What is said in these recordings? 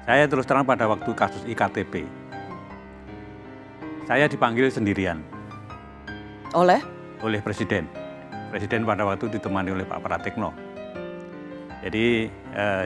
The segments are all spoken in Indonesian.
Saya terus terang pada waktu kasus IKTP, saya dipanggil sendirian Oleh Presiden. Presiden pada waktu ditemani oleh Pak Pratikno. Jadi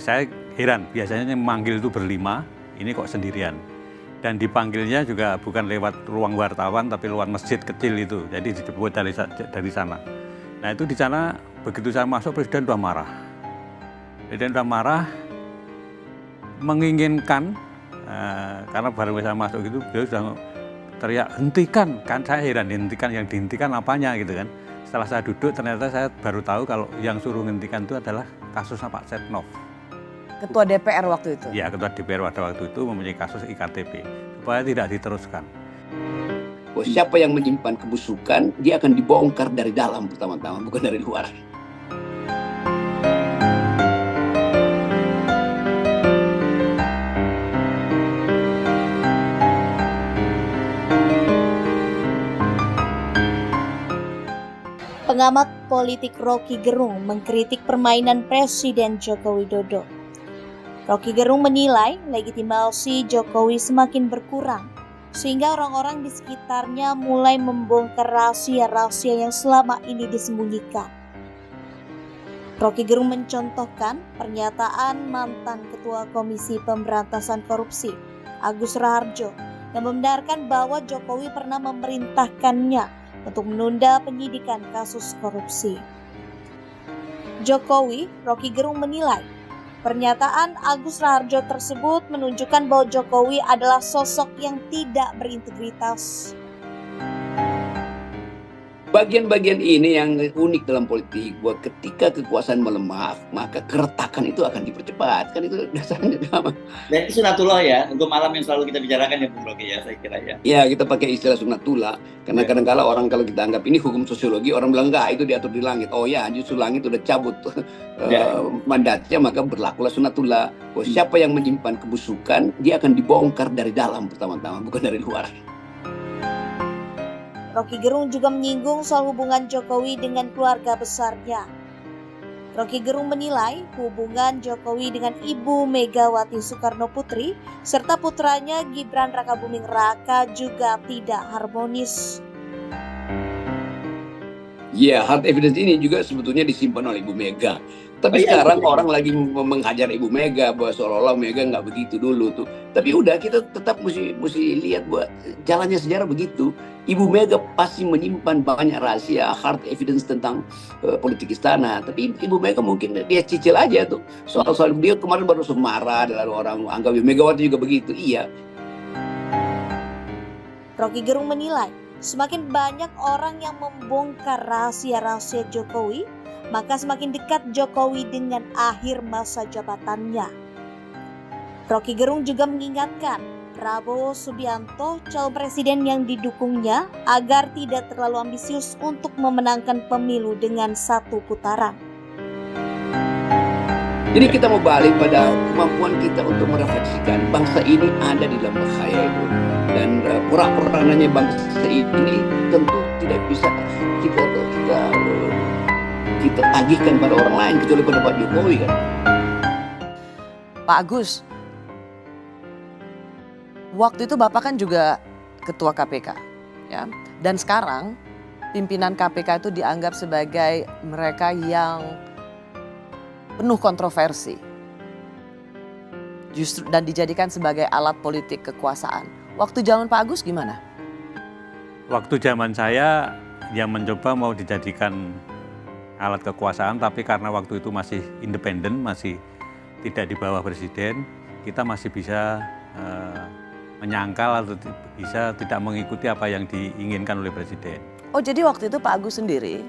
saya heran, biasanya yang memanggil itu berlima, ini kok sendirian. Dan dipanggilnya juga bukan lewat ruang wartawan, tapi lewat masjid kecil itu. Jadi dijemput dari sana. Nah itu di sana, begitu saya masuk, Presiden sudah marah. Presiden sudah marah, menginginkan, karena baru saya masuk itu, beliau sudah teriak, hentikan. Kan saya heran, hentikan, yang dihentikan apanya gitu kan. Setelah saya duduk, ternyata saya baru tahu kalau yang suruh hentikan itu adalah kasusnya Pak Setnov. Ketua DPR waktu itu? Ya, Ketua DPR pada waktu itu mempunyai kasus IKTP, supaya tidak diteruskan. Siapa yang menyimpan kebusukan, dia akan dibongkar dari dalam pertama-tama, bukan dari luar. Pengamat politik Rocky Gerung mengkritik permainan Presiden Joko Widodo. Rocky Gerung menilai legitimasi Jokowi semakin berkurang, sehingga orang-orang di sekitarnya mulai membongkar rahasia-rahasia yang selama ini disembunyikan. Rocky Gerung mencontohkan pernyataan mantan Ketua Komisi Pemberantasan Korupsi, Agus Raharjo, yang membenarkan bahwa Jokowi pernah memerintahkannya untuk menunda penyidikan kasus korupsi. Rocky Gerung menilai pernyataan Agus Raharjo tersebut menunjukkan bahwa Jokowi adalah sosok yang tidak berintegritas. Bagian-bagian ini yang unik dalam politik, bahwa ketika kekuasaan melemah, maka keretakan itu akan dipercepat. Kan itu dasarnya. Dan itu sunatullah ya, untuk malam yang selalu kita bicarakan ya Bung Rocky ya, saya kira ya. Ya, kita pakai istilah sunatullah. Karena kadang-kala orang kalau kita anggap ini hukum sosiologi, orang bilang enggak, itu diatur di langit. Oh ya, justru langit udah cabut mandatnya, maka berlakulah sunatullah. Bahwa siapa yang menyimpan kebusukan, dia akan dibongkar dari dalam pertama-tama, bukan dari luar. Rocky Gerung juga menyinggung soal hubungan Jokowi dengan keluarga besarnya. Rocky Gerung menilai hubungan Jokowi dengan Ibu Megawati Soekarno Putri serta putranya Gibran Rakabuming Raka juga tidak harmonis. Ya, hard evidence ini juga sebetulnya disimpan oleh Ibu Mega. Tapi sekarang orang lagi menghajar Ibu Mega bahwa seolah-olah Mega nggak begitu dulu tuh. Tapi udah, kita tetap mesti lihat bahwa jalannya sejarah begitu. Ibu Mega pasti menyimpan banyak rahasia, hard evidence tentang politik istana. Tapi Ibu Mega mungkin dia cicil aja tuh. Soal dia kemarin baru marah, lalu orang anggap Ibu Megawati juga begitu. Iya. Rocky Gerung menilai semakin banyak orang yang membongkar rahasia-rahasia Jokowi, maka semakin dekat Jokowi dengan akhir masa jabatannya. Rocky Gerung juga mengingatkan Prabowo Subianto, calon presiden yang didukungnya, agar tidak terlalu ambisius untuk memenangkan pemilu dengan satu putaran. Jadi kita mau balik pada kemampuan kita untuk merefleksikan bangsa ini ada di dalam bahaya itu. Dan porak-porananya bangsa ini tentu tidak bisa kita tagihkan pada orang lain kecuali pada Pak Jokowi kan. Pak Agus, waktu itu Bapak kan juga Ketua KPK, ya. Dan sekarang pimpinan KPK itu dianggap sebagai mereka yang penuh kontroversi, justru dan dijadikan sebagai alat politik kekuasaan. Waktu zaman Pak Agus gimana? Waktu zaman saya yang mencoba mau dijadikan alat kekuasaan, tapi karena waktu itu masih independen, masih tidak di bawah presiden, kita masih bisa menyangkal atau bisa tidak mengikuti apa yang diinginkan oleh presiden. Oh, jadi waktu itu Pak Agus sendiri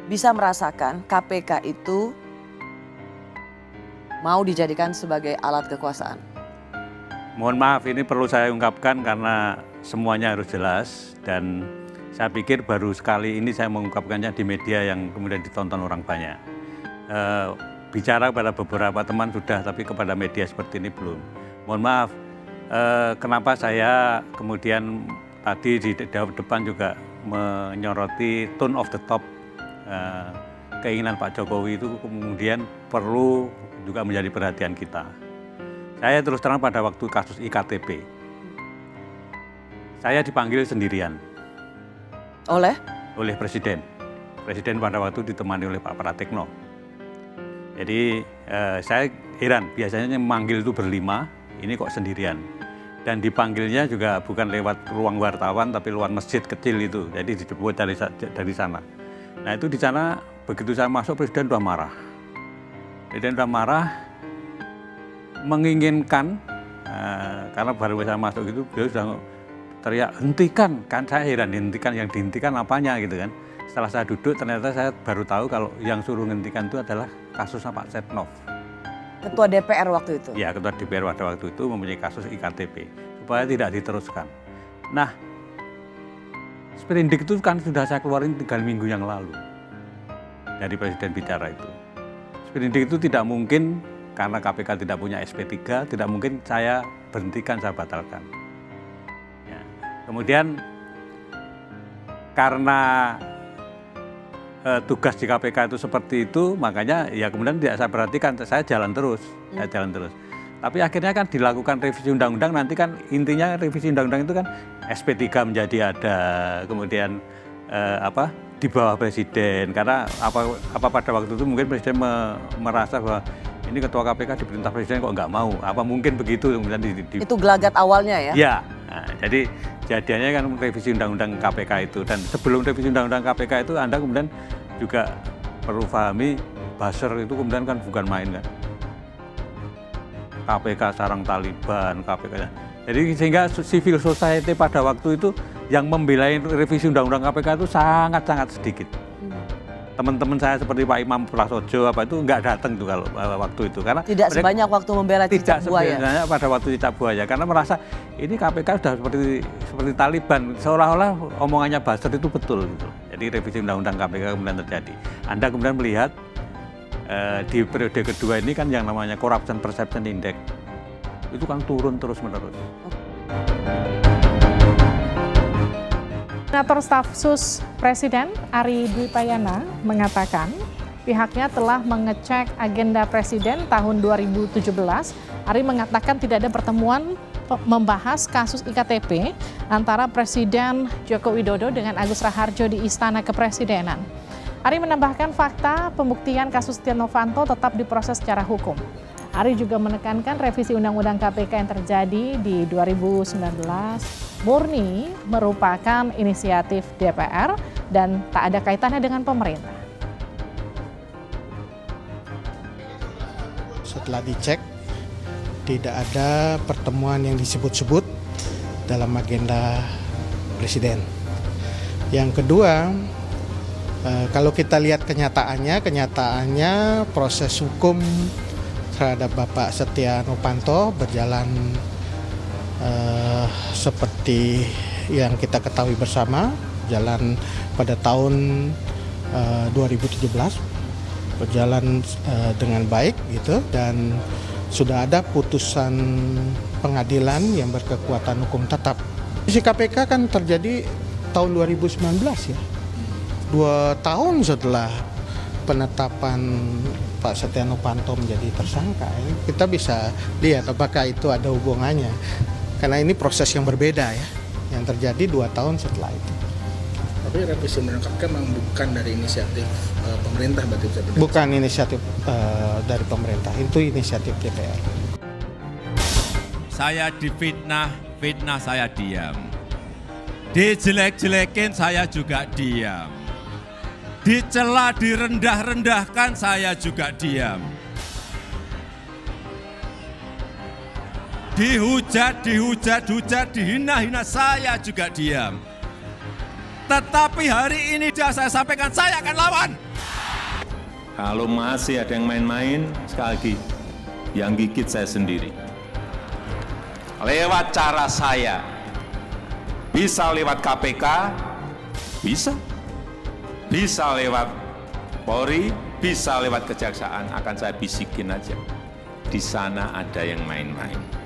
bisa merasakan KPK itu mau dijadikan sebagai alat kekuasaan? Mohon maaf, ini perlu saya ungkapkan karena semuanya harus jelas, dan saya pikir baru sekali ini saya mengungkapkannya di media yang kemudian ditonton orang banyak. Bicara pada beberapa teman sudah, tapi kepada media seperti ini belum. Mohon maaf, kenapa saya kemudian tadi di depan juga menyoroti tone of the top, keinginan Pak Jokowi itu kemudian perlu juga menjadi perhatian kita. Saya terus terang pada waktu kasus IKTP, saya dipanggil sendirian Oleh? oleh Presiden. Presiden pada waktu ditemani oleh Pak Pratikno. Jadi saya heran, biasanya memanggil itu berlima, ini kok sendirian. Dan dipanggilnya juga bukan lewat ruang wartawan, tapi lewat masjid kecil itu. Jadi dijemput dari sana. Nah itu di sana, begitu saya masuk, Presiden sudah marah. Presiden sudah marah, menginginkan, karena baru saya masuk itu, beliau sudah teriak, hentikan. Kan saya heran, hentikan, yang dihentikan apanya gitu kan. Setelah saya duduk, ternyata saya baru tahu kalau yang suruh hentikan itu adalah kasusnya Pak Setnov. Ketua DPR waktu itu? Ya, Ketua DPR pada waktu itu mempunyai kasus IKTP, supaya tidak diteruskan. Nah, sprindik itu kan sudah saya keluarin 3 minggu yang lalu dari Presiden bicara itu. Sprindik itu tidak mungkin, karena KPK tidak punya SP3, tidak mungkin saya berhentikan, saya batalkan. Ya. Kemudian, karena tugas di KPK itu seperti itu, makanya ya kemudian tidak saya perhatikan, saya jalan terus. Tapi akhirnya kan dilakukan revisi undang-undang, nanti kan intinya revisi undang-undang itu kan SP3 menjadi ada, kemudian di bawah Presiden, karena apa pada waktu itu mungkin Presiden merasa bahwa ini Ketua KPK diperintah Presiden kok nggak mau, apa mungkin begitu kemudian Itu gelagat awalnya ya? Ya, nah, jadi jadinya kan revisi undang-undang KPK itu, dan sebelum revisi undang-undang KPK itu Anda kemudian juga perlu pahami, buzzer itu kemudian kan bukan main kan. KPK sarang Taliban, KPK. Jadi sehingga civil society pada waktu itu yang membela revisi undang-undang KPK itu sangat-sangat sedikit. Teman-teman saya seperti Pak Imam Prasojo itu nggak datang tuh kalau waktu itu, karena tidak sebanyak waktu membela cicak buaya. Tidak sebanyak pada waktu cicak buaya, karena merasa ini KPK sudah seperti Taliban, seolah-olah omongannya buzzer itu betul gitu. Jadi revisi undang-undang KPK kemudian terjadi. Anda kemudian melihat di periode kedua ini kan yang namanya Corruption Perception Index itu kan turun terus-menerus. Koordinator Staf Sus Presiden Ari Dwi Payana mengatakan pihaknya telah mengecek agenda Presiden tahun 2017. Ari mengatakan tidak ada pertemuan membahas kasus IKTP antara Presiden Joko Widodo dengan Agus Raharjo di Istana Kepresidenan. Ari menambahkan fakta pembuktian kasus Setia Novanto tetap diproses secara hukum. Ari juga menekankan revisi Undang-Undang KPK yang terjadi di 2019 murni merupakan inisiatif DPR dan tak ada kaitannya dengan pemerintah. Setelah dicek, tidak ada pertemuan yang disebut-sebut dalam agenda Presiden. Yang kedua, kalau kita lihat kenyataannya proses hukum terhadap Bapak Setia Novanto berjalan seperti yang kita ketahui bersama, jalan pada tahun 2017 berjalan dengan baik gitu, dan sudah ada putusan pengadilan yang berkekuatan hukum tetap. Revisi KPK kan terjadi tahun 2019 ya, 2 tahun setelah penetapan Pak Setia Novanto menjadi tersangka. Kita bisa lihat apakah itu ada hubungannya. Karena ini proses yang berbeda ya, yang terjadi 2 tahun setelah itu. Tapi revisi undang-undang KPK memang bukan dari inisiatif pemerintah, berarti bisa benar? Bukan inisiatif dari pemerintah, itu inisiatif DPR. Saya difitnah, fitnah saya diam. Dijelek-jelekin saya juga diam. Dicela, direndah-rendahkan saya juga diam. Dihujat, dihina-hina saya juga diam. Tetapi hari ini saya sampaikan, saya akan lawan. Kalau masih ada yang main-main, sekali lagi, yang gigit saya sendiri. Lewat cara saya, bisa lewat KPK, bisa. Bisa lewat Polri, bisa lewat Kejaksaan, akan saya bisikin aja. Di sana ada yang main-main.